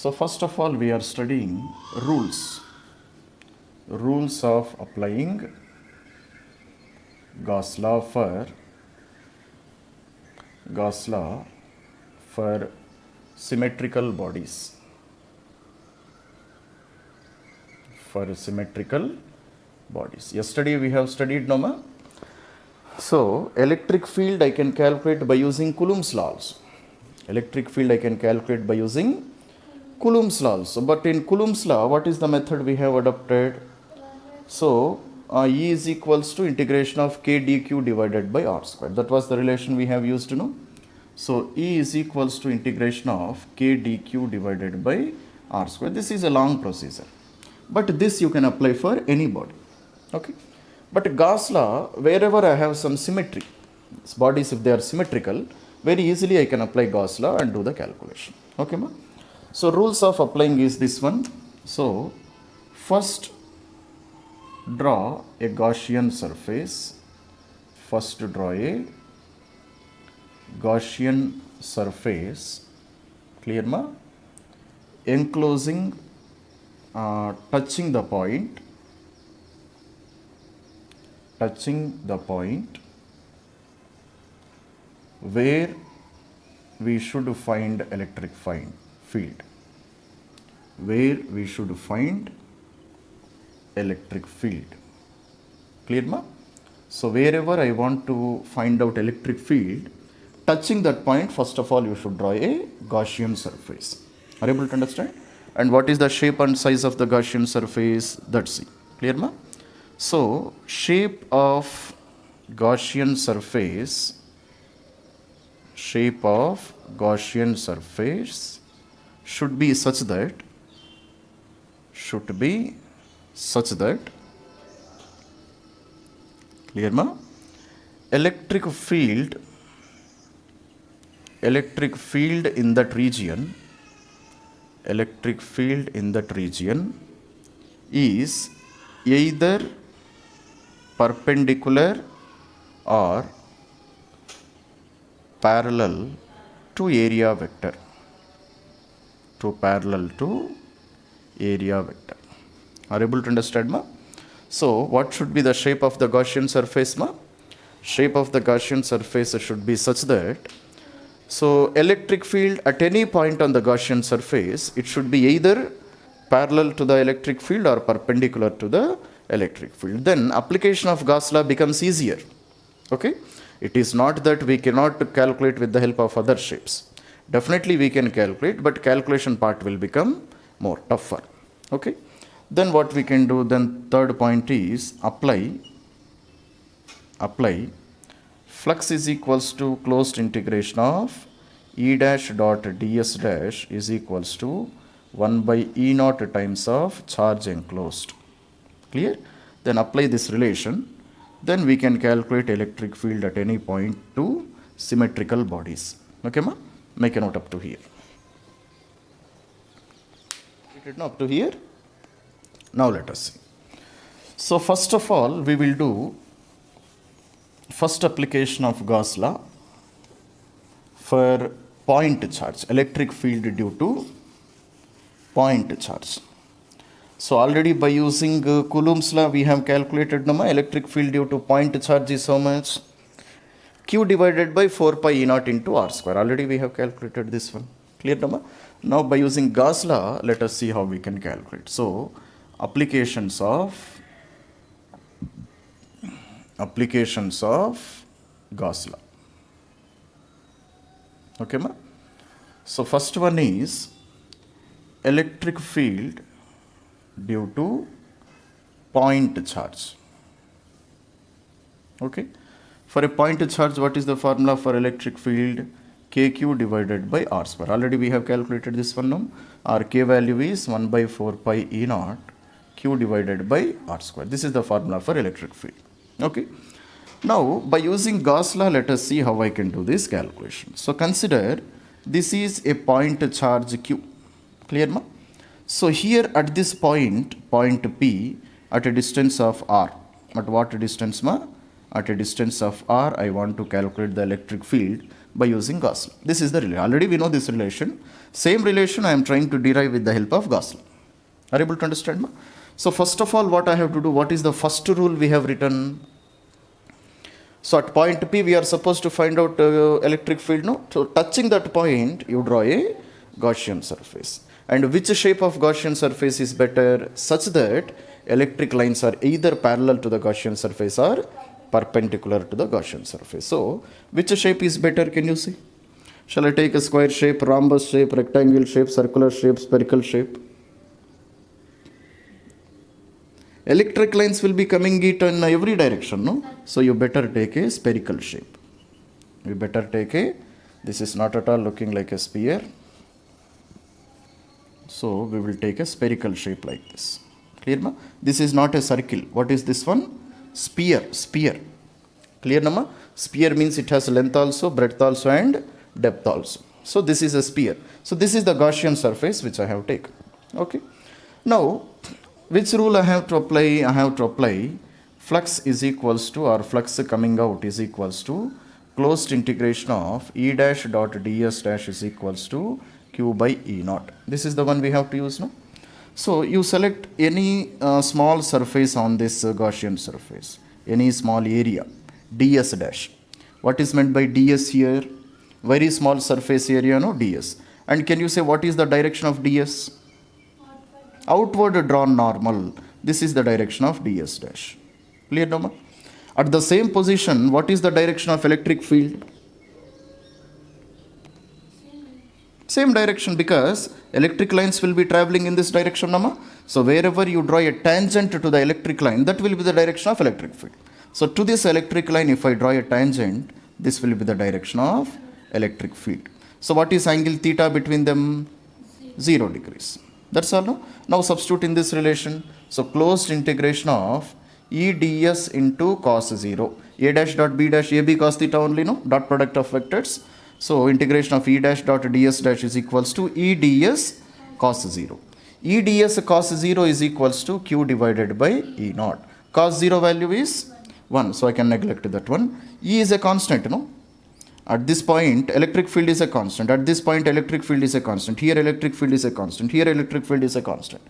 So first of all, we are studying rules of applying Gauss law for symmetrical bodies. Yesterday we have studied Noma. So electric field I can calculate by using Coulomb's law also. Electric field I can calculate by using Coulomb's law also. But in Coulomb's law, what is the method we have adopted? So E is equals to integration of k dq divided by r square. That was the relation we have used, So E is equals to integration of k dq divided by r square. This is a long procedure, but this you can apply for any body. Okay. But Gauss law, wherever I have some symmetry, bodies if they are symmetrical, very easily I can apply Gauss law and do the calculation. Okay, ma? So rules of applying is this one. So first draw a Gaussian surface. Clear, ma? Enclosing, touching the point where we should find electric field. Clear, ma? So wherever I want to find out electric field, touching that point, first of all you should draw a Gaussian surface. Are you able to understand? And what is the shape and size of the Gaussian surface? That's C. Clear, ma? So shape of Gaussian surface should be such that clear, ma? Electric field in that region is either perpendicular or parallel to area vector. Are you able to understand, ma? So what should be the shape of the Gaussian surface, ma? Shape of the Gaussian surface should be such that, so electric field at any point on the Gaussian surface, it should be either parallel to the electric field or perpendicular to the electric field. Then application of Gauss law becomes easier. Okay? It is not that we cannot calculate with the help of other shapes. Definitely we can calculate, but calculation part will become more tougher. Okay? Then what we can do, then third point is apply flux is equals to closed integration of E dash dot ds dash is equals to 1 by E naught times of charge enclosed. Clear? Then apply this relation. Then we can calculate electric field at any point to symmetrical bodies. Okay, ma? Make a note up to here. Up to here. Now let us see. So first of all, we will do first application of Gauss law for point charge, electric field due to point charge. So already by using Coulomb's law, we have calculated electric field due to point charge is how much? Q divided by 4 pi E naught into R square. Already we have calculated this one. Clear, Nama? Now by using Gauss law, let us see how we can calculate. So applications of Gauss law. Okay, ma? So first one is electric field due to point charge. Okay. For a point charge, what is the formula for electric field? Kq divided by R square. Already we have calculated this one now. Our K value is 1 by 4 pi E naught Q divided by R square. This is the formula for electric field. Okay. Now, by using Gauss law, let us see how I can do this calculation. So, consider this is a point charge Q. Clear, ma? So, here at this point P, at a distance of R. At what distance, ma? At a distance of R, I want to calculate the electric field by using Gauss law. This is the relation. Already we know this relation. Same relation I am trying to derive with the help of Gauss law. Are you able to understand? Ma? So first of all, what I have to do, what is the first rule we have written? So at point P, we are supposed to find out electric field, no? So touching that point, you draw a Gaussian surface. And which shape of Gaussian surface is better? Such that electric lines are either parallel to the Gaussian surface or perpendicular to the Gaussian surface. So which shape is better, can you see? Shall I take a square shape, rhombus shape, rectangle shape, circular shape, spherical shape? Electric lines will be coming it in every direction, no? So you better take a spherical shape. You better take a, this is not at all looking like a sphere. So we will take a spherical shape like this. Clear, ma? This is not a circle. What is this one? Sphere. Clear, na, ma? Sphere means it has length also, breadth also and depth also. So this is a sphere. So this is the Gaussian surface which I have taken. Okay. Now, which rule I have to apply? I have to apply flux is equals to, or flux coming out is equals to closed integration of E dash dot ds dash is equals to q by E naught. This is the one we have to use, no? So you select any small surface on this Gaussian surface, any small area, ds dash. What is meant by ds here? Very small surface area, no? Ds. And can you say what is the direction of ds? Outward drawn normal. This is the direction of ds dash. Clear, no? At the same position, what is the direction of electric field? Same direction, because electric lines will be traveling in this direction, no? So wherever you draw a tangent to the electric line, that will be the direction of electric field. So to this electric line, if I draw a tangent, this will be the direction of electric field. So what is angle theta between them? 0 degrees. That's all, no? Now substitute in this relation. So closed integration of E ds into cos 0. A dash dot B dash AB cos theta only, no? Dot product of vectors. So integration of E dash dot ds dash is equals to E ds cos 0. E ds cos 0 is equals to q divided by E naught. Cos 0 value is 1. So I can neglect that one. E is a constant, no? At this point, electric field is a constant. At this point, electric field is a constant. Here, electric field is a constant. Here, electric field is a constant.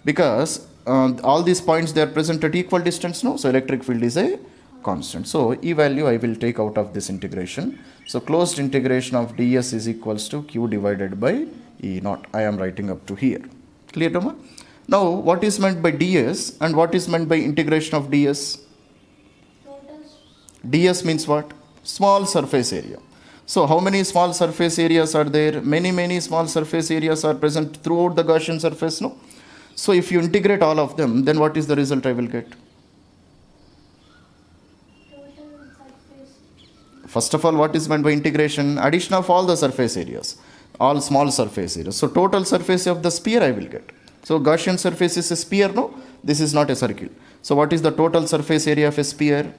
Because all these points, they are present at equal distance, no? So electric field is a constant. So E value I will take out of this integration. So closed integration of ds is equals to q divided by E naught. I am writing up to here. Clear, Doma? Now, what is meant by ds and what is meant by integration of ds? ds means what? Small surface area. So how many small surface areas are there? Many small surface areas are present throughout the Gaussian surface, no? So if you integrate all of them, then what is the result I will get? First of all, what is meant by integration? Addition of all the surface areas, all small surface areas. So total surface of the sphere I will get. So Gaussian surface is a sphere, no? This is not a circle. So what is the total surface area of a sphere?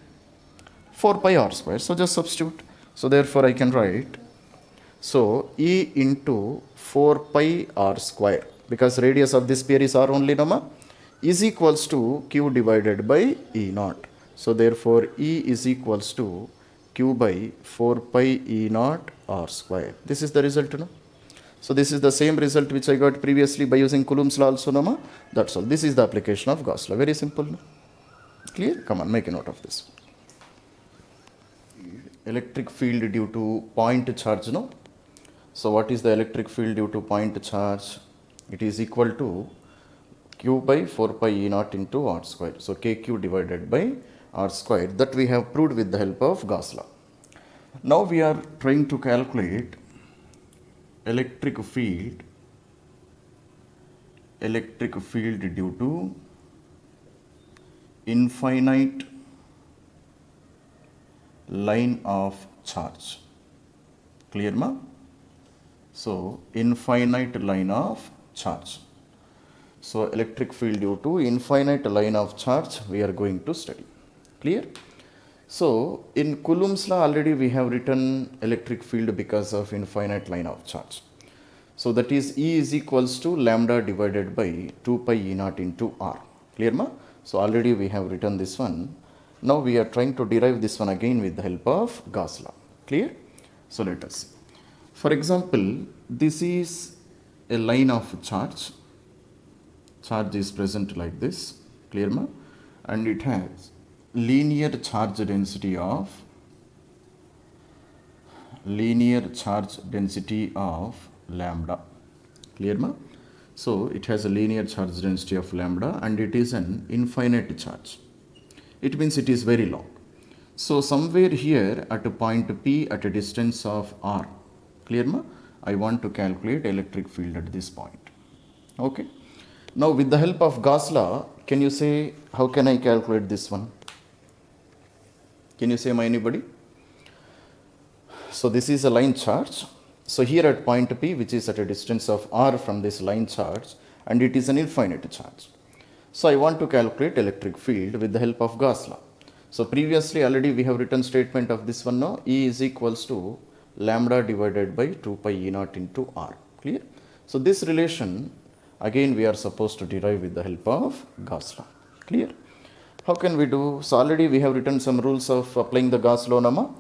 4 pi r square. So just substitute. So therefore I can write, so E into 4 pi r square, because radius of this sphere is r only, no, is equals to q divided by E naught. So therefore E is equals to q by 4 pi E naught r square. This is the result, no? So this is the same result which I got previously by using Coulomb's law also, no? That's all. This is the application of Gauss law. Very simple, no? Clear? Come on, make a note of this. Electric field due to point charge, no? So what is the electric field due to point charge? It is equal to q by 4 pi E naught into r square. So kq divided by r square. That we have proved with the help of Gauss law. Now we are trying to calculate electric field due to infinite line of charge. Clear, ma? So infinite line of charge. So electric field due to infinite line of charge we are going to study. Clear? So in Coulomb's law already we have written electric field because of infinite line of charge. So that is E is equals to lambda divided by 2 pi E naught into R. Clear, ma? So already we have written this one. Now we are trying to derive this one again with the help of Gauss law. Clear? So let us see. For example, this is a line of charge. Charge is present like this, clear ma? And it has linear charge density of lambda, clear ma? So it has a linear charge density of lambda and it is an infinite charge. It means it is very long. So somewhere here at a point P at a distance of r, clear ma? I want to calculate electric field at this point. Okay. Now with the help of Gauss law, can you say how can I calculate this one? Can you say anybody? So this is a line charge. So here at point P, which is at a distance of r from this line charge, and it is an infinite charge. So I want to calculate electric field with the help of Gauss law. So previously already we have written statement of this one now, E is equals to lambda divided by 2 pi E naught into r, clear? So this relation again we are supposed to derive with the help of Gauss law, clear? How can we do? So already we have written some rules of applying the Gauss law nama.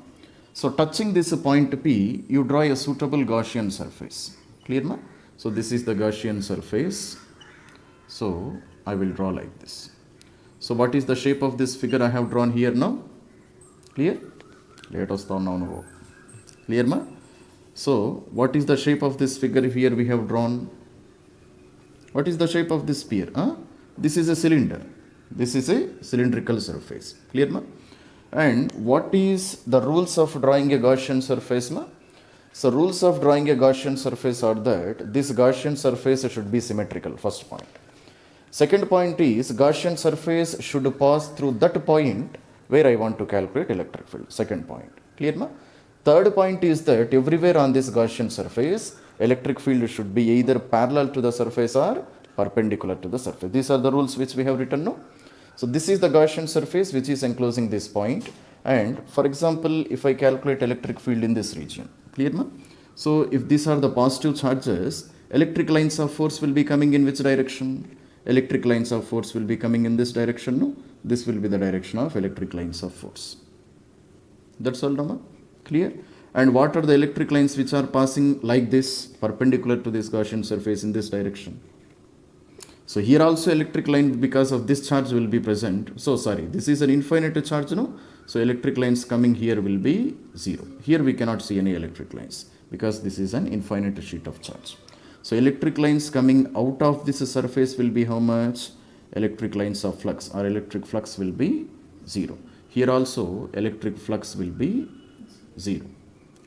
So touching this point P, you draw a suitable Gaussian surface, clear ma? So this is the Gaussian surface. So I will draw like this. So what is the shape of this figure I have drawn here now? Clear? Let us now. Clear ma? So what is the shape of this figure here we have drawn? What is the shape of this sphere? This is a cylinder. This is a cylindrical surface. Clear ma? And what is the rules of drawing a Gaussian surface ma? So rules of drawing a Gaussian surface are that this Gaussian surface should be symmetrical, first point. Second point is Gaussian surface should pass through that point where I want to calculate electric field. Second point. Clear ma? Third point is that everywhere on this Gaussian surface, electric field should be either parallel to the surface or perpendicular to the surface. These are the rules which we have written now. So this is the Gaussian surface which is enclosing this point. And for example, if I calculate electric field in this region, clear ma? So if these are the positive charges, electric lines of force will be coming in which direction? Electric lines of force will be coming in this direction, no? This will be the direction of electric lines of force. That's all, Nama? Clear? And what are the electric lines which are passing like this, perpendicular to this Gaussian surface in this direction? So here also electric line because of this charge will be present. So sorry, this is an infinite charge, no? So electric lines coming here will be 0. Here we cannot see any electric lines because this is an infinite sheet of charge. So electric lines coming out of this surface will be how much? Electric lines of flux or electric flux will be 0. Here also electric flux will be 0.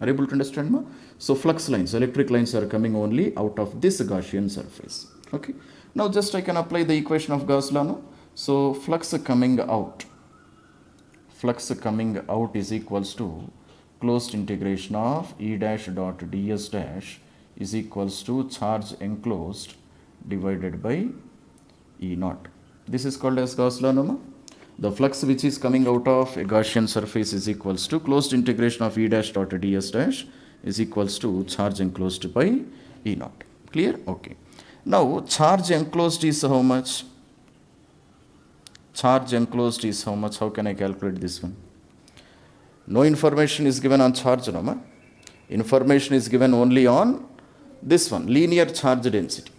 Are you able to understand ma? So flux lines, electric lines are coming only out of this Gaussian surface. Okay. Now just I can apply the equation of Gauss law. No? So flux coming out is equals to closed integration of E dash dot ds dash is equals to charge enclosed divided by E naught. This is called as Gauss law, no? The flux which is coming out of a Gaussian surface is equals to closed integration of E dash dot ds dash is equals to charge enclosed by E naught. Clear? Okay. Now charge enclosed is how much? Charge enclosed is how much? How can I calculate this one? No information is given on charge, no ma? Information is given only on this one, linear charge density.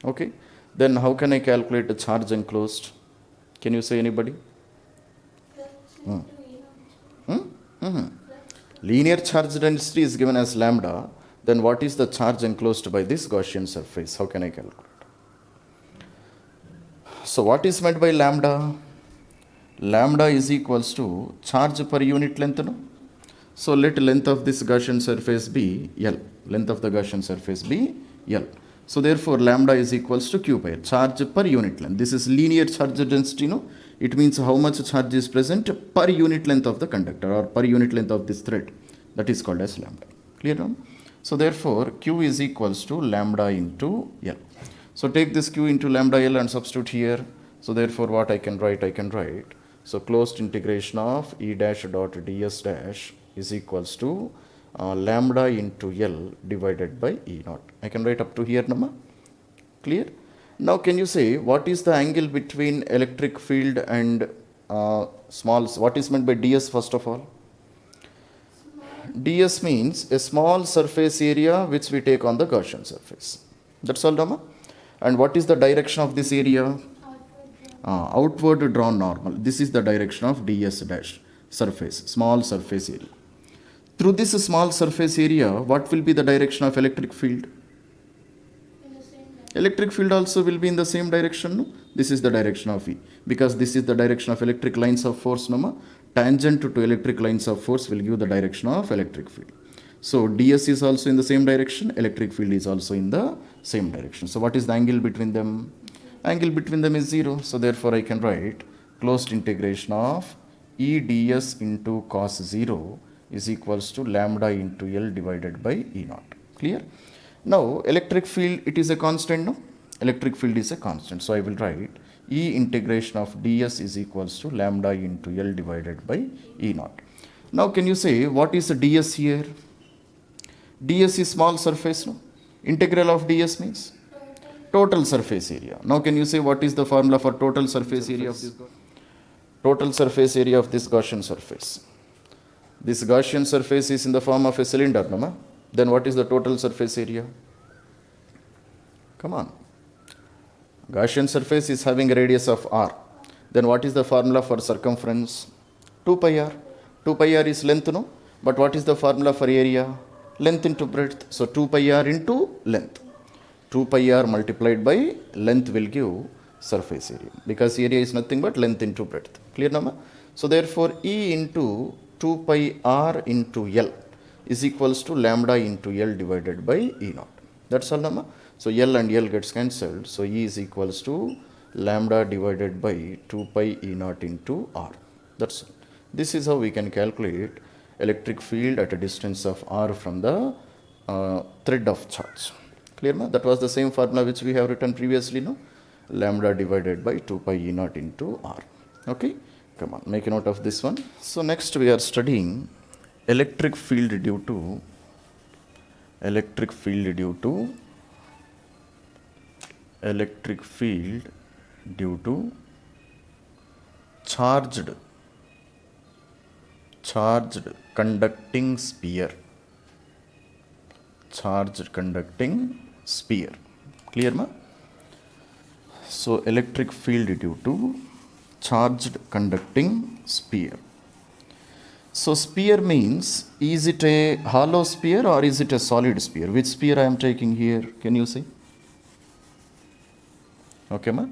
Okay. Then how can I calculate the charge enclosed? Can you say anybody? Linear charge density is given as lambda. Then what is the charge enclosed by this Gaussian surface? How can I calculate? So what is meant by lambda? Lambda is equals to charge per unit length. No? So let length of this Gaussian surface be L. Length of the Gaussian surface be L. So therefore lambda is equals to Q by L. Charge per unit length. This is linear charge density. No? It means how much charge is present per unit length of the conductor or per unit length of this thread. That is called as lambda. Clear? No? So therefore Q is equals to lambda into L. So take this Q into lambda L and substitute here. So therefore what I can write? So closed integration of E dash dot ds dash is equals to lambda into L divided by E naught. I can write up to here, Nama. Clear? Now can you say what is the angle between electric field and what is meant by ds first of all? ds means a small surface area which we take on the Gaussian surface. That's all, Rama. And what is the direction of this area? Outward drawn normal. This is the direction of ds dash, surface, small surface area. Through this small surface area, what will be the direction of electric field? Electric field also will be in the same direction. No? This is the direction of E, because this is the direction of electric lines of force. No? Tangent to electric lines of force will give the direction of electric field. So ds is also in the same direction, electric field is also in the same direction. So what is the angle between them? Angle between them is 0. So therefore I can write closed integration of E ds into cos 0 is equals to lambda into L divided by E naught. Clear? Now electric field, it is a constant, no? Electric field is a constant. So I will write E integration of ds is equals to lambda into L divided by E naught. Now can you say what is the ds here? ds is small surface, no? Integral of ds means total surface area. Now can you say what is the formula for total surface area of this? Total surface area of this Gaussian surface. This Gaussian surface is in the form of a cylinder, no? Then what is the total surface area? Come on. Gaussian surface is having a radius of r. Then what is the formula for circumference? 2 pi r. 2 pi r is length, no? But what is the formula for area? Length into breadth. So 2 pi r into length. 2 pi r multiplied by length will give surface area, because area is nothing but length into breadth. Clear, Nama? So therefore E into 2 pi r into L is equals to lambda into L divided by E naught. That's all, Nama. So L and L gets cancelled. So E is equals to lambda divided by 2 pi E naught into R. That's all. This is how we can calculate electric field at a distance of r from the thread of charge. Clear, ma? That was the same formula which we have written previously, no? Lambda divided by 2 pi E naught into R. Okay? Come on, make a note of this one. So next we are studying electric field due to electric field due to charged conducting sphere. Charged conducting sphere. Clear, ma? So electric field due to charged conducting sphere. So sphere means, is it a hollow sphere or is it a solid sphere? Which sphere I am taking here? Can you see? Okay, ma?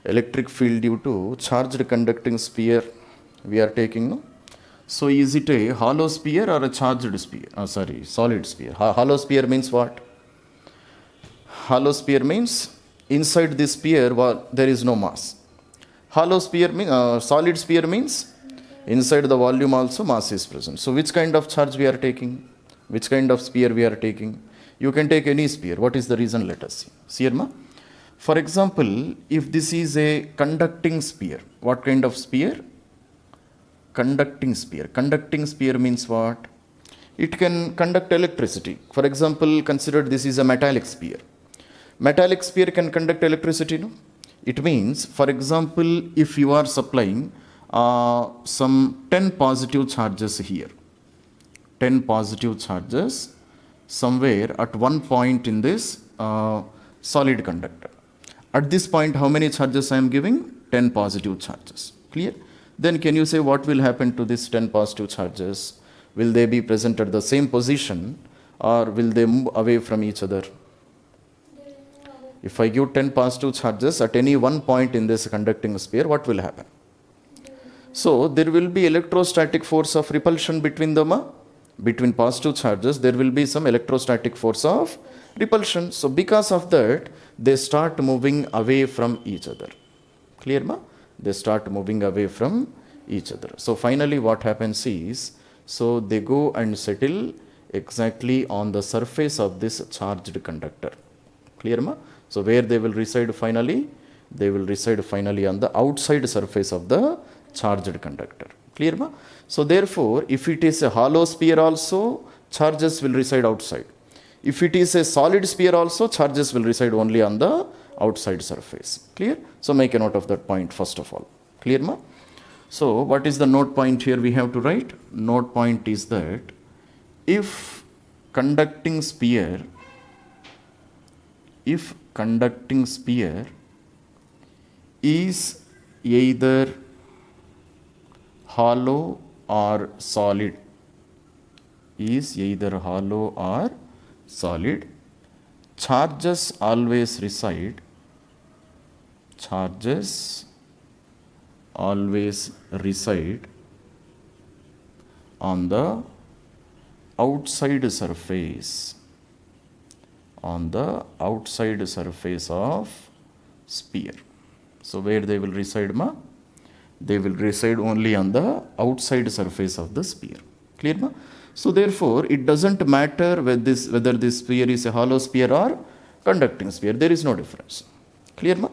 Electric field due to charged conducting sphere we are taking, no? So is it a hollow sphere or a charged sphere? Solid sphere. Hollow sphere means what? Hollow sphere means inside this sphere there is no mass. Hollow sphere means, solid sphere means inside the volume also mass is present. So which kind of charge we are taking? Which kind of sphere we are taking? You can take any sphere. What is the reason? Let us see. See here, ma? For example, if this is a conducting sphere, what kind of sphere? Conducting sphere. Conducting sphere means what? It can conduct electricity. For example, consider this is a metallic sphere. Metallic sphere can conduct electricity, no? It means, for example, if you are supplying some 10 positive charges here, 10 positive charges somewhere at one point in this solid conductor. At this point, how many charges I am giving? 10 positive charges. Clear? Then can you say what will happen to these 10 positive charges? Will they be present at the same position or will they move away from each other? If I give 10 positive charges at any one point in this conducting sphere, what will happen? So there will be electrostatic force of repulsion between them. Between positive charges, there will be some electrostatic force of repulsion. So because of that, they start moving away from each other. Clear, ma? They start moving away from each other. So finally what happens is, so they go and settle exactly on the surface of this charged conductor. Clear, ma? So where they will reside finally? They will reside finally on the outside surface of the charged conductor. Clear, ma? So therefore, if it is a hollow sphere also, charges will reside outside. If it is a solid sphere also, charges will reside only on the outside surface. Clear? So make a note of that point first of all. Clear, ma? So what is the note point here we have to write? Note point is that if conducting sphere is either hollow or solid, charges always reside on the outside surface of sphere. So where they will reside, ma? They will reside only on the outside surface of the sphere. Clear, ma? So therefore, it doesn't matter whether this sphere is a hollow sphere or conducting sphere. There is no difference. Clear, ma?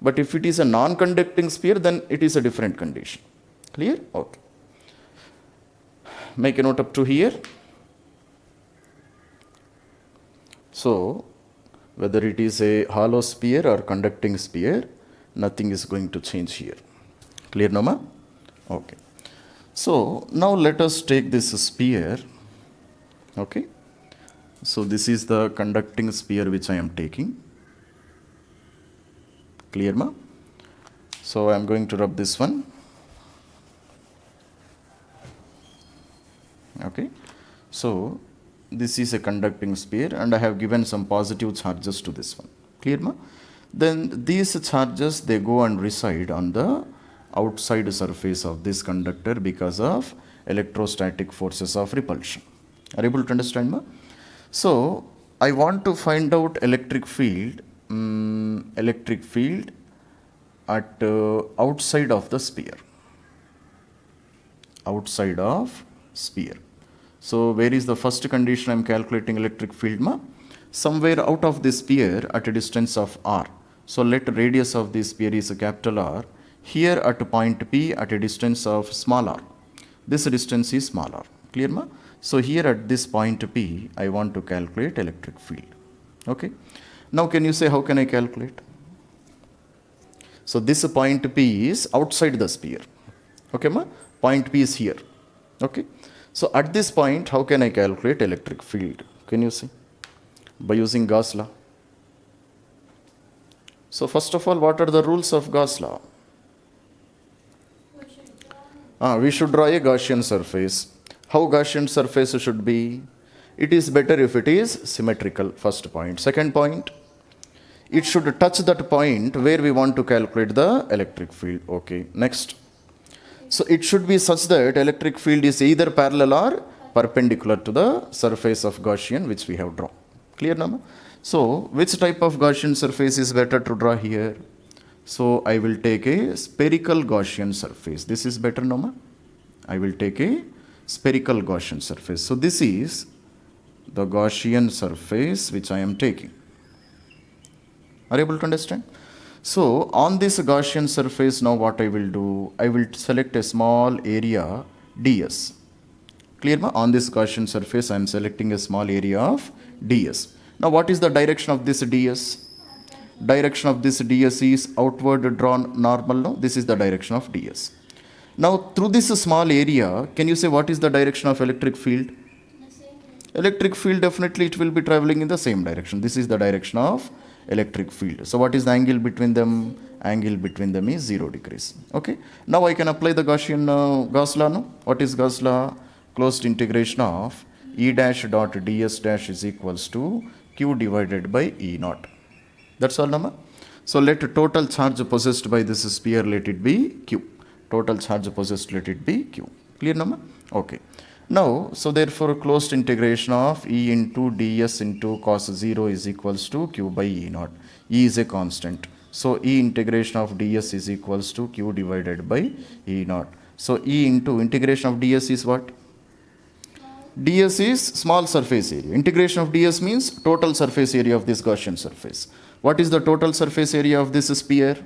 But if it is a non-conducting sphere, then it is a different condition. Clear? Okay. Make a note up to here. So, whether it is a hollow sphere or conducting sphere, nothing is going to change here. Clear, Nama? Okay. So, now let us take this sphere. Okay. So, this is the conducting sphere which I am taking. Clear, ma? So, I am going to rub this one. Okay. So, this is a conducting sphere and I have given some positive charges to this one. Clear, ma? Then these charges, they go and reside on the outside surface of this conductor because of electrostatic forces of repulsion. Are you able to understand, ma? So, I want to find out electric field at outside of the sphere. Outside of sphere. So, where is the first condition I am calculating electric field, ma? Somewhere out of this sphere at a distance of r. So, let radius of this sphere is a capital R. Here at point P at a distance of small r. This distance is small r. Clear, ma? So, here at this point P, I want to calculate electric field. Okay. Now, can you say how can I calculate? So, this point P is outside the sphere. Okay, ma? Point P is here. Okay. So, at this point, how can I calculate electric field? Can you see? By using Gauss law. So, first of all, what are the rules of Gauss law? We should draw a Gaussian surface. How Gaussian surface should be? It is better if it is symmetrical, first point. Second point, it should touch that point where we want to calculate the electric field. Okay, next. So, it should be such that electric field is either parallel or perpendicular to the surface of Gaussian which we have drawn. Clear, Nama? So, which type of Gaussian surface is better to draw here? So, I will take a spherical Gaussian surface. This is better, Nama? I will take a spherical Gaussian surface. So, this is the Gaussian surface which I am taking. Are you able to understand? So, on this Gaussian surface, now what I will do? I will select a small area ds. Clear, ma? On this Gaussian surface, I am selecting a small area of ds. Now, what is the direction of this ds? Direction of this ds is outward drawn normal. No? This is the direction of ds. Now, through this small area, can you say what is the direction of electric field? Electric field, definitely it will be traveling in the same direction. This is the direction of electric field. So, what is the angle between them? Angle between them is 0 degrees. Okay. Now, I can apply the Gauss law. No? What is Gauss law? Closed integration of E dash dot ds dash is equals to q divided by E naught. That's all, Nama. So, let total charge possessed by this sphere, let it be q. Total charge possessed, let it be q. Clear, Nama? Okay. Now, so therefore, closed integration of E into ds into cos 0 is equals to q by E naught. E is a constant. So, E integration of ds is equals to q divided by E naught. So, E into integration of ds is what? ds is small surface area. Integration of ds means total surface area of this Gaussian surface. What is the total surface area of this sphere?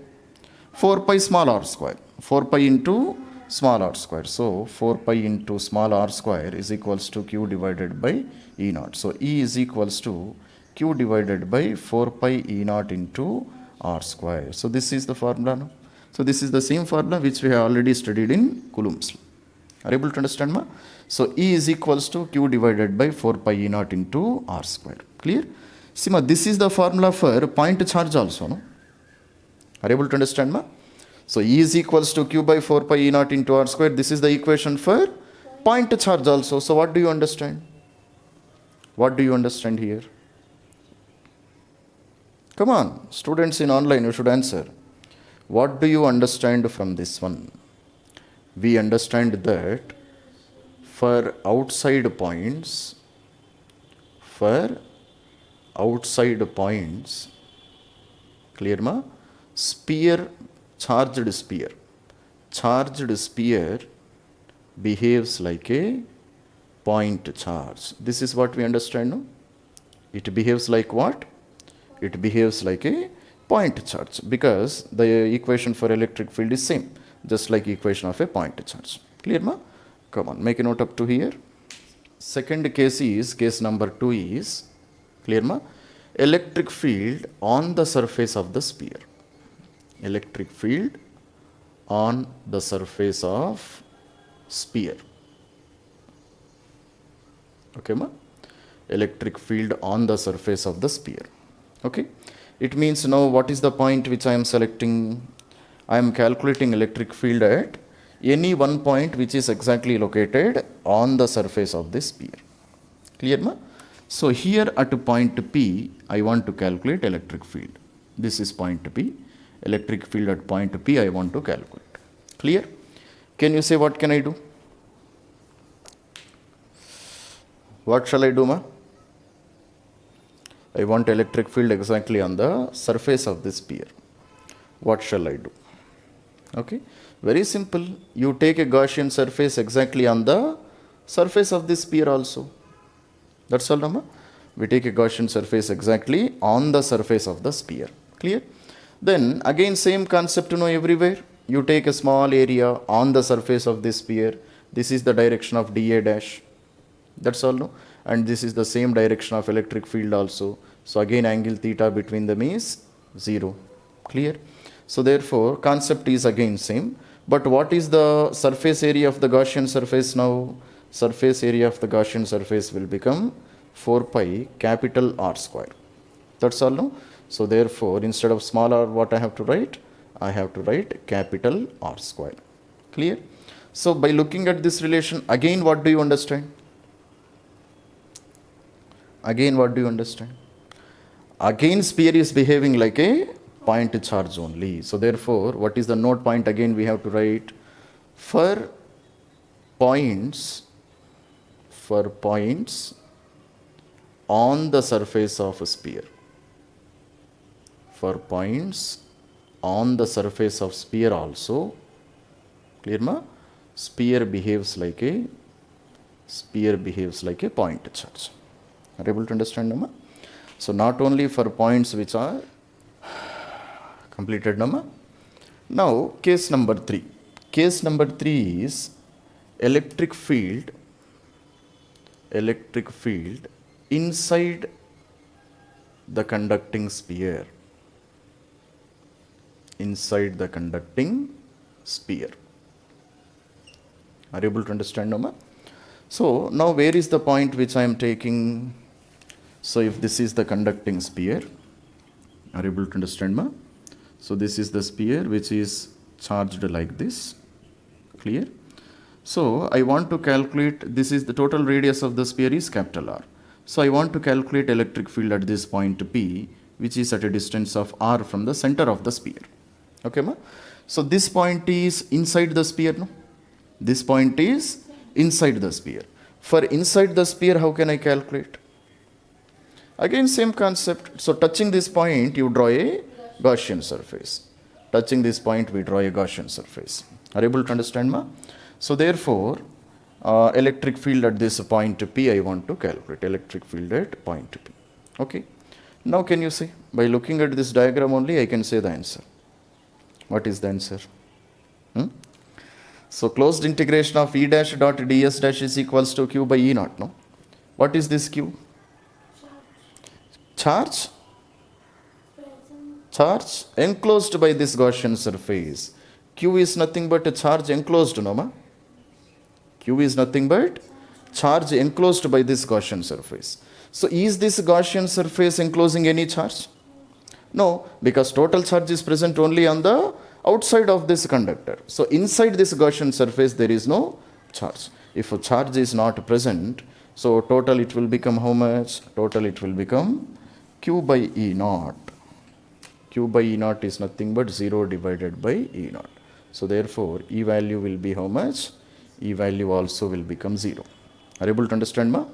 4 pi small r square. 4 pi into small r square. So, 4 pi into small r square is equals to q divided by E naught. So, E is equals to q divided by 4 pi E naught into r square. So, this is the formula. No? So, this is the same formula which we have already studied in Coulomb's law. Are you able to understand, ma? So E is equals to Q divided by 4 pi E naught into R square. Clear? See, ma, this is the formula for point charge also, no? Are you able to understand, ma? So E is equals to Q by 4 pi E naught into R square. This is the equation for point charge also. So what do you understand? What do you understand here? Come on, students in online, you should answer. What do you understand from this one? We understand that for outside points, clear ma? Sphere, charged sphere behaves like a point charge. This is what we understand, no? It behaves like what? It behaves like a point charge because the equation for electric field is same, just like equation of a point charge. Clear, ma? Come on, make a note up to here. Second case is, case number 2 is, clear, ma? Electric field on the surface of the sphere. Electric field on the surface of sphere. Okay, ma? Electric field on the surface of the sphere. Okay, it means now what is the point which I am selecting? I am calculating electric field at any one point which is exactly located on the surface of this sphere. Clear, ma? So here at point P, I want to calculate electric field. This is point P. Electric field at point P I want to calculate. Clear? Can you say what can I do? What shall I do, ma? I want electric field exactly on the surface of this sphere. What shall I do? Okay, very simple. You take a Gaussian surface exactly on the surface of this sphere also. That's all, Rama. We take a Gaussian surface exactly on the surface of the sphere. Clear? Then again same concept to know everywhere. You take a small area on the surface of this sphere. This is the direction of dA dash. That's all, no? And this is the same direction of electric field also. So again angle theta between them is 0. Clear? So therefore concept is again same. But what is the surface area of the Gaussian surface now? Surface area of the Gaussian surface will become 4 pi capital R square. That's all, no? So therefore instead of small r, what I have to write? I have to write capital R square. Clear? So by looking at this relation, again what do you understand? Again what do you understand? Again sphere is behaving like a point charge only. So therefore what is the node point? Again we have to write for points on the surface of a sphere. For points on the surface of sphere also, clear, ma? Sphere behaves like a point charge. Are you able to understand, Nama? So not only for points which are completed, Nama. Now case number 3. Case number 3 is electric field inside the conducting sphere. Inside the conducting sphere. Are you able to understand, Nama? So now where is the point which I am taking? So if this is the conducting sphere, are you able to understand, ma? So this is the sphere which is charged like this. Clear? So I want to calculate, this is the total radius of the sphere is capital R. So I want to calculate electric field at this point P, which is at a distance of R from the center of the sphere. Okay, ma? So this point is inside the sphere, no? This point is inside the sphere. For inside the sphere, how can I calculate? Again, same concept. So touching this point, you draw a Gaussian surface. Touching this point, we draw a Gaussian surface. Are you able to understand, ma? So therefore, electric field at this point P, I want to calculate electric field at point P. Okay. Now can you see? By looking at this diagram only, I can say the answer. What is the answer? So closed integration of E dash dot ds dash is equals to Q by E naught, no? What is this Q? Charge? Charge enclosed by this Gaussian surface. Q is nothing but a charge enclosed, no, ma? Q is nothing but charge enclosed by this Gaussian surface. So is this Gaussian surface enclosing any charge? No, because total charge is present only on the outside of this conductor. So inside this Gaussian surface there is no charge. If a charge is not present, so total it will become how much? Total it will become Q by E naught. Q by E naught is nothing but 0 divided by E naught. So therefore E value will be how much? E value also will become 0. Are you able to understand, ma?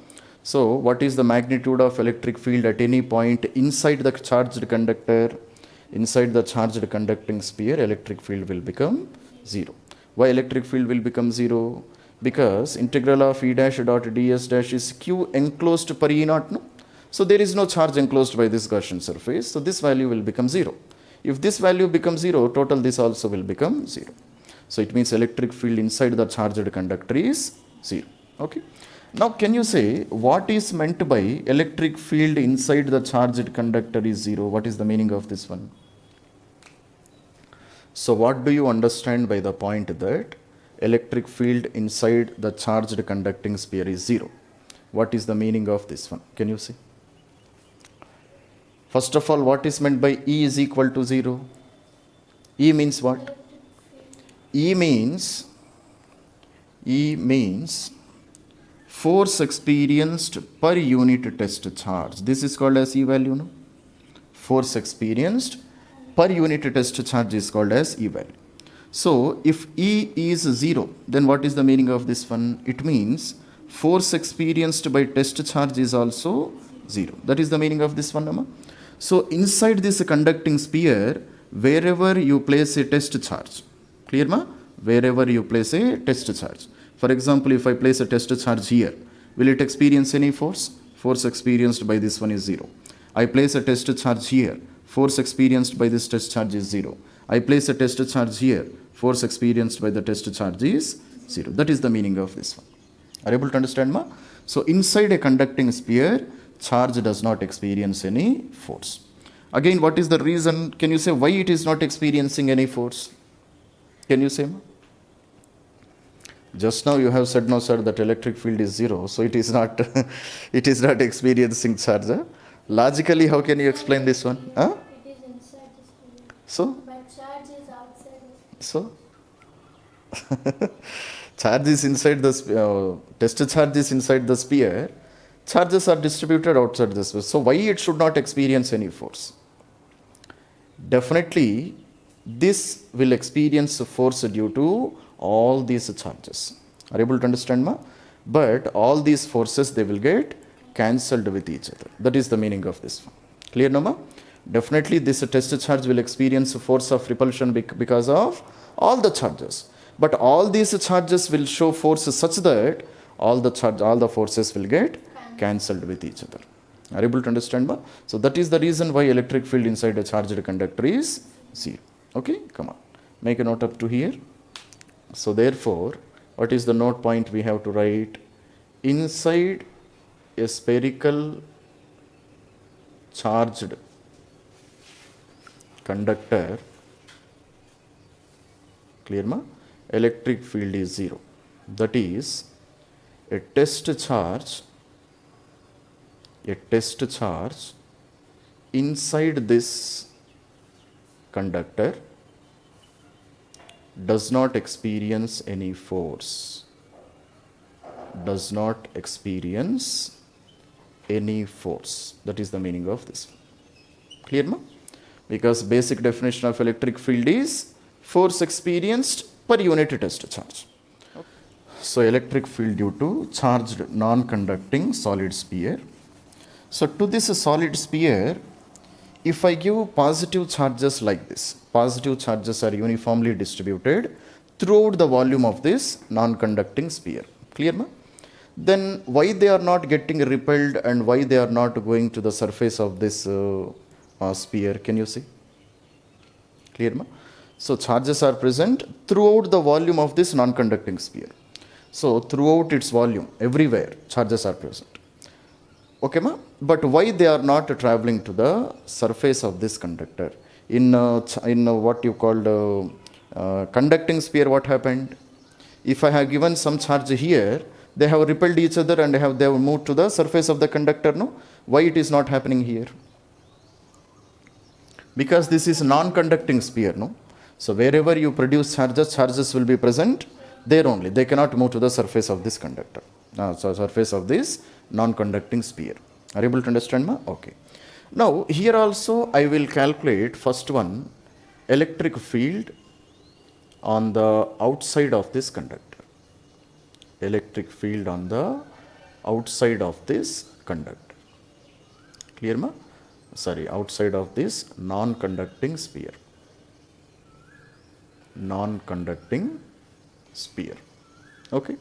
So what is the magnitude of electric field at any point inside the charged conductor? Inside the charged conducting sphere, electric field will become 0. Why electric field will become 0? Because integral of E dash dot ds dash is Q enclosed per E naught, no? So there is no charge enclosed by this Gaussian surface, so this value will become 0. If this value becomes 0, total this also will become 0. So it means electric field inside the charged conductor is 0. Okay. Now can you say what is meant by electric field inside the charged conductor is 0? What is the meaning of this one? So what do you understand by the point that electric field inside the charged conducting sphere is 0? What is the meaning of this one? Can you see? First of all, what is meant by E is equal to 0? E means what? E means force experienced per unit test charge. This is called as E value, no? Force experienced per unit test charge is called as E value. So if E is 0, then what is the meaning of this one? It means force experienced by test charge is also 0. That is the meaning of this one, Nama. So inside this conducting sphere, wherever you place a test charge, clear, ma? Wherever you place a test charge. For example, if I place a test charge here, will it experience any force? Force experienced by this one is 0. I place a test charge here, force experienced by this test charge is 0. I place a test charge here, force experienced by the test charge is 0. That is the meaning of this one. Are you able to understand, ma? So inside a conducting sphere, charge does not experience any force. Again, what is the reason? Can you say why it is not experiencing any force? Can you say, ma? Just now you have said, no sir, that electric field is 0, so it is not it is not experiencing charge. Huh? Logically, how can you explain this one? Huh? It is inside the sphere. So? But charge is outside the So? Charge is inside the test charge is inside the sphere. Charges are distributed outside the sphere. So why it should not experience any force? Definitely, this will experience force due to all these charges. Are you able to understand, ma? But all these forces, they will get cancelled with each other. That is the meaning of this one. Clear, no, ma? Definitely, this test charge will experience force of repulsion because of all the charges. But all these charges will show force such that all the forces will get cancelled with each other. Are you able to understand, ma? So that is the reason why electric field inside a charged conductor is 0. Okay, come on. Make a note up to here. So therefore, what is the note point we have to write? Inside a spherical charged conductor, clear, ma? Electric field is 0. That is, a test charge inside this conductor does not experience any force. Does not experience any force. That is the meaning of this. Clear, ma? Because basic definition of electric field is force experienced per unit test charge. So electric field due to charged non-conducting solid sphere. So to this solid sphere, if I give positive charges like this, positive charges are uniformly distributed throughout the volume of this non-conducting sphere. Clear, ma? Then why they are not getting repelled and why they are not going to the surface of this sphere? Can you see? Clear, ma? So charges are present throughout the volume of this non-conducting sphere. So throughout its volume, everywhere, charges are present. Okay, ma? But why they are not traveling to the surface of this conductor? In what you called conducting sphere, what happened? If I have given some charge here, they have repelled each other and they have moved to the surface of the conductor. No, why it is not happening here? Because this is non-conducting sphere. No, so wherever you produce charges, charges will be present there only. They cannot move to the surface of this conductor. So surface of this non-conducting sphere. Are you able to understand, ma? Okay. Now here also I will calculate first one, electric field on the outside of this conductor. Electric field on the outside of this conductor. Clear, ma? Sorry, outside of this non-conducting sphere. Non-conducting sphere. Okay.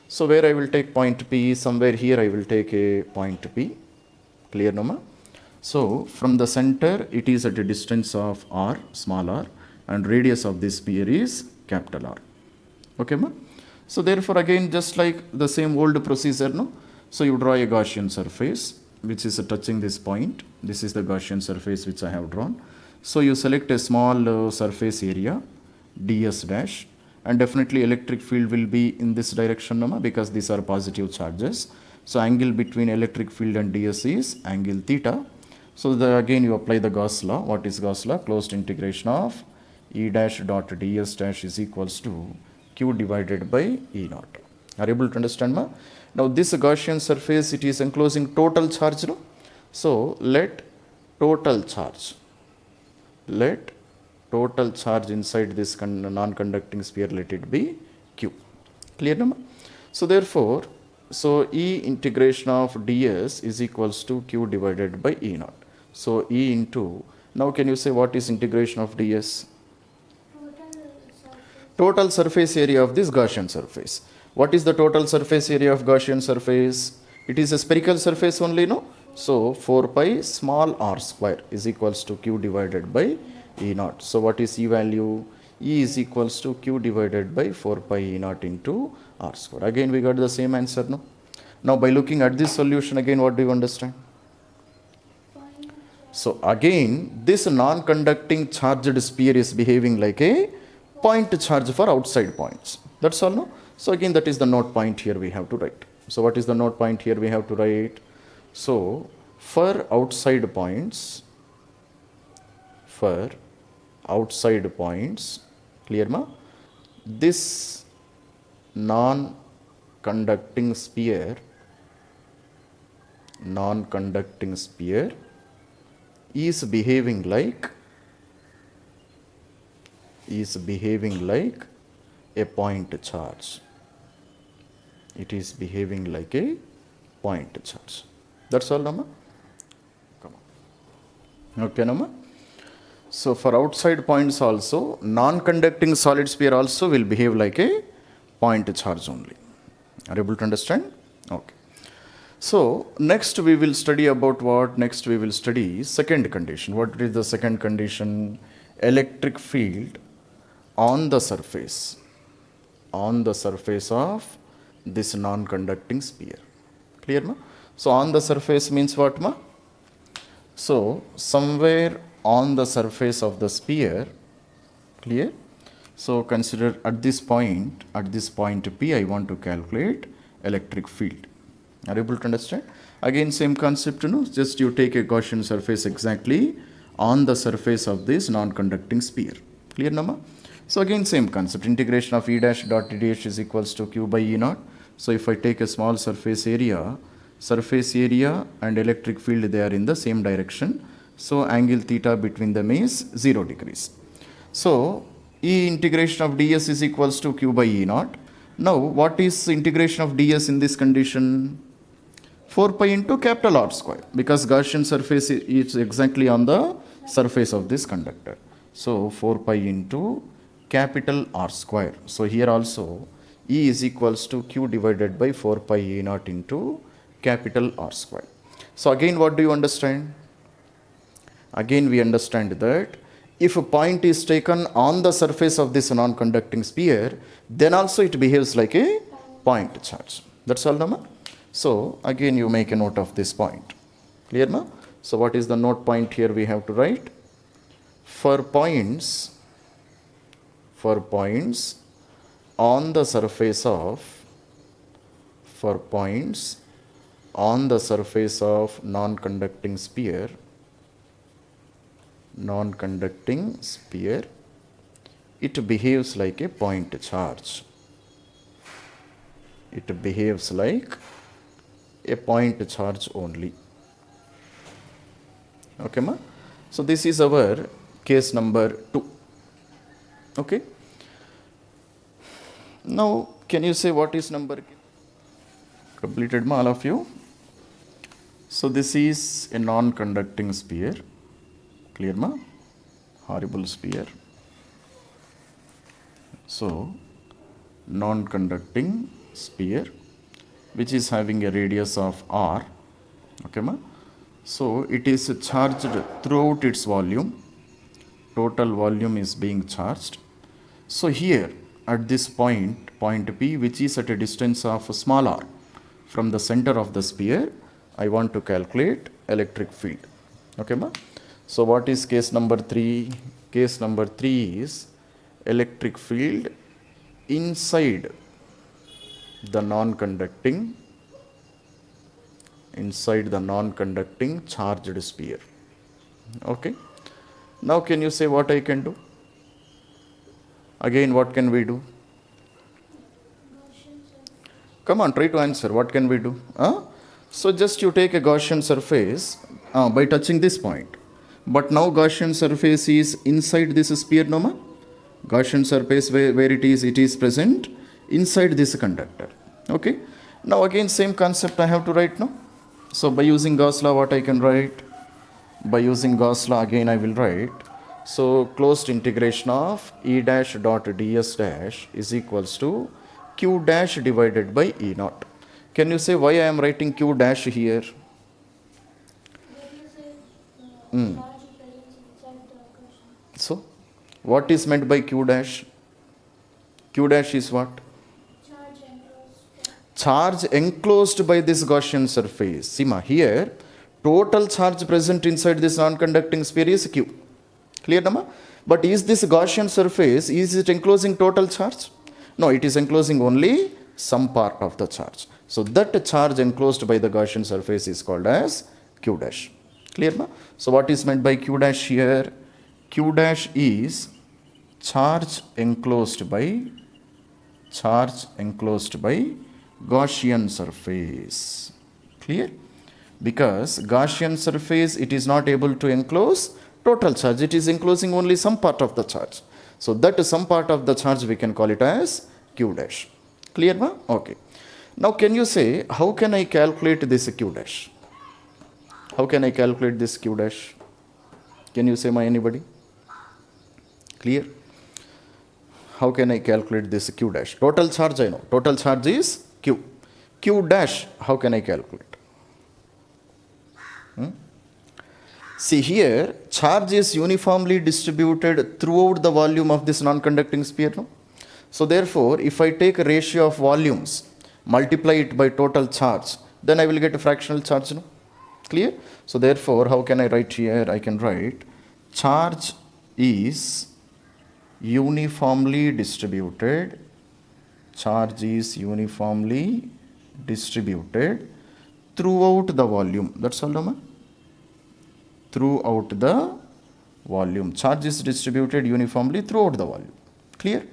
So where I will take point P, somewhere here I will take a point P. Clear, no, ma? So from the center it is at a distance of r, small r, and radius of this sphere is capital R. Okay, ma? So therefore again just like the same old procedure, no? So you draw a Gaussian surface which is touching this point. This is the Gaussian surface which I have drawn. So you select a small surface area ds dash, and definitely electric field will be in this direction, no, ma? Because these are positive charges. So angle between electric field and ds is angle theta. So again you apply the Gauss law. What is Gauss law? Closed integration of E dash dot ds dash is equals to q divided by E naught. Are you able to understand, ma? Now this Gaussian surface, it is enclosing total charge, no? So let total charge inside this non-conducting sphere, let it be q. Clear, no, ma? So therefore, so E integration of ds is equals to q divided by E naught. So E into, now can you say what is integration of ds? Total surface area of this Gaussian surface. What is the total surface area of Gaussian surface? It is a spherical surface only, no? So 4 pi small r square is equals to q divided by E naught. So what is E value? E is equals to q divided by 4 pi E naught into r square. Again we got the same answer, no? Now by looking at this solution, again what do you understand? So again this non-conducting charged sphere is behaving like a point charge for outside points. That's all, no? So again that is the note point here we have to write. So what is the note point here we have to write? So for outside points, clear, ma? This non-conducting sphere is behaving like a point charge. It is behaving like a point charge. That's all, Nama? Come on. Okay, Nama? So for outside points also, non-conducting solid sphere also will behave like a point charge only. Are you able to understand? Okay. So next we will study about what? Next we will study second condition. What is the second condition? Electric field on the surface of this non-conducting sphere. Clear, ma? So on the surface means what, ma? So somewhere on the surface of the sphere, clear? So consider at this point P, I want to calculate electric field. Are you able to understand? Again same concept, no? Just you take a Gaussian surface exactly on the surface of this non-conducting sphere. Clear, Nama? So again same concept, integration of E dash dot ds is equals to q by E naught. So if I take a small surface area and electric field, they are in the same direction. So angle theta between them is 0 degrees. So E integration of ds is equals to q by E naught. Now what is integration of ds in this condition? 4 pi into capital R square, because Gaussian surface is exactly on the surface of this conductor. So 4 pi into capital R square. So here also E is equals to q divided by 4 pi E naught into capital R square. So again what do you understand? Again we understand that if a point is taken on the surface of this non-conducting sphere, then also it behaves like a point charge. That's all, Nama? So again you make a note of this point. Clear, ma? So what is the note point here we have to write? For points on the surface of, for points on the surface of non-conducting sphere, it behaves like a point charge. It behaves like a point charge only. Okay, ma? So this is our case number 2. Okay. Now, can you say what is number? Completed, ma, all of you? So this is a non-conducting sphere. Clear, ma? Horrible sphere. So, non-conducting sphere, which is having a radius of r. Okay, ma? So it is charged throughout its volume. Total volume is being charged. So here at this point, point P, which is at a distance of small r from the center of the sphere, I want to calculate electric field. Okay, ma? So what is case number 3? Case number 3 is electric field inside the non-conducting charged sphere. Okay. Now can you say what I can do? Again, what can we do? Come on, try to answer. What can we do? So just you take a Gaussian surface by touching this point. But now Gaussian surface is inside this sphere, no ma? Gaussian surface where it is present inside this conductor. Okay. Now again same concept I have to write now. So by using Gauss law, what I can write? By using Gauss law, again I will write. So closed integration of E dash dot ds dash is equals to q dash divided by E naught. Can you say why I am writing q dash here? So what is meant by q dash? Q dash is what? Charge enclosed by this Gaussian surface. See ma, here total charge present inside this non-conducting sphere is Q. Clear, nama? But is this Gaussian surface, is it enclosing total charge? No, it is enclosing only some part of the charge. So that charge enclosed by the Gaussian surface is called as Q dash. Clear, ma? So what is meant by Q dash here? Q dash is charge enclosed by Gaussian surface. Clear? Because Gaussian surface, it is not able to enclose total charge. It is enclosing only some part of the charge. So that some part of the charge we can call it as Q dash. Clear, ma? Okay. Now can you say, how can I calculate this Q dash? How can I calculate this Q dash? Can you say, ma, anybody? Clear? How can I calculate this Q dash? Total charge I know. Total charge is Q. Q dash, how can I calculate? See here, charge is uniformly distributed throughout the volume of this non-conducting sphere. No? So therefore, if I take a ratio of volumes, multiply it by total charge, then I will get a fractional charge. No? Clear? So therefore, how can I write here? I can write charge is uniformly distributed. Charge is uniformly distributed throughout the volume. That's all, no? Throughout the volume. Charge is distributed uniformly throughout the volume. Clear?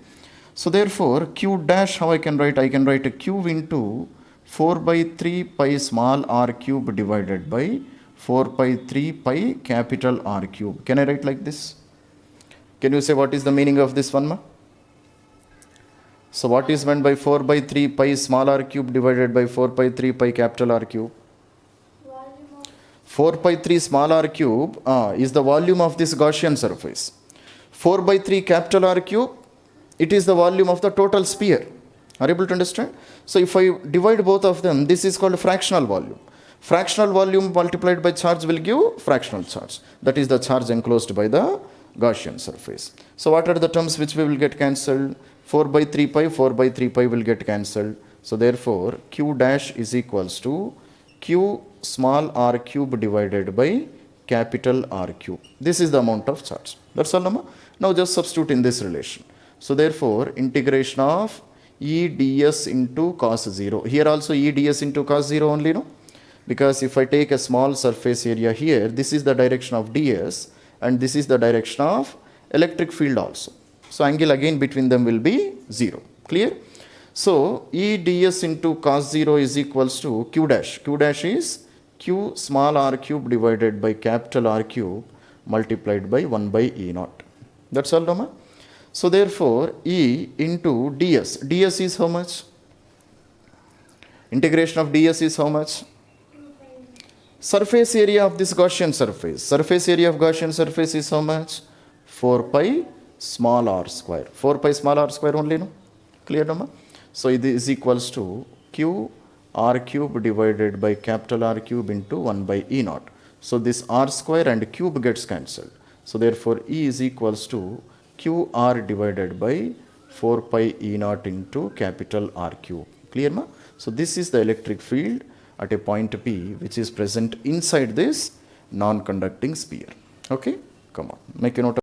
So therefore, Q dash, how I can write? I can write a Q into 4 by 3 pi small r cube divided by 4 by 3 pi capital R cube. Can I write like this? Can you say what is the meaning of this one, ma? So what is meant by 4 by 3 pi small r cube divided by 4 by 3 pi capital R cube? 4 by 3 small r cube is the volume of this Gaussian surface. 4 by 3 capital R cube, it is the volume of the total sphere. Are you able to understand? So if I divide both of them, this is called fractional volume. Fractional volume multiplied by charge will give fractional charge. That is the charge enclosed by the Gaussian surface. So what are the terms which we will get cancelled? 4 by 3 pi, 4 by 3 pi will get cancelled. So therefore, Q dash is equals to Q small r cube divided by capital R cube. This is the amount of charge. That's all, Nama. Now just substitute in this relation. So therefore, integration of E ds into cos 0. Here also E ds into cos 0 only, no? Because if I take a small surface area here, this is the direction of ds and this is the direction of electric field also. So angle again between them will be 0. Clear? So E ds into cos 0 is equals to q dash. Q dash is q small r cube divided by capital R cube multiplied by 1 by E naught. That's all, Rama. So therefore E into ds. ds is how much? Integration of ds is how much? Surface area of this Gaussian surface. Surface area of Gaussian surface is how much? 4 pi small r square. 4 pi small r square only, no? Clear, Rama? So it is equals to q r cube divided by capital R cube into 1 by E naught. So this r square and cube gets cancelled. So therefore E is equals to q r divided by 4 pi E naught into capital R cube. Clear, ma? So this is the electric field at a point P which is present inside this non-conducting sphere. Okay, come on, make a note of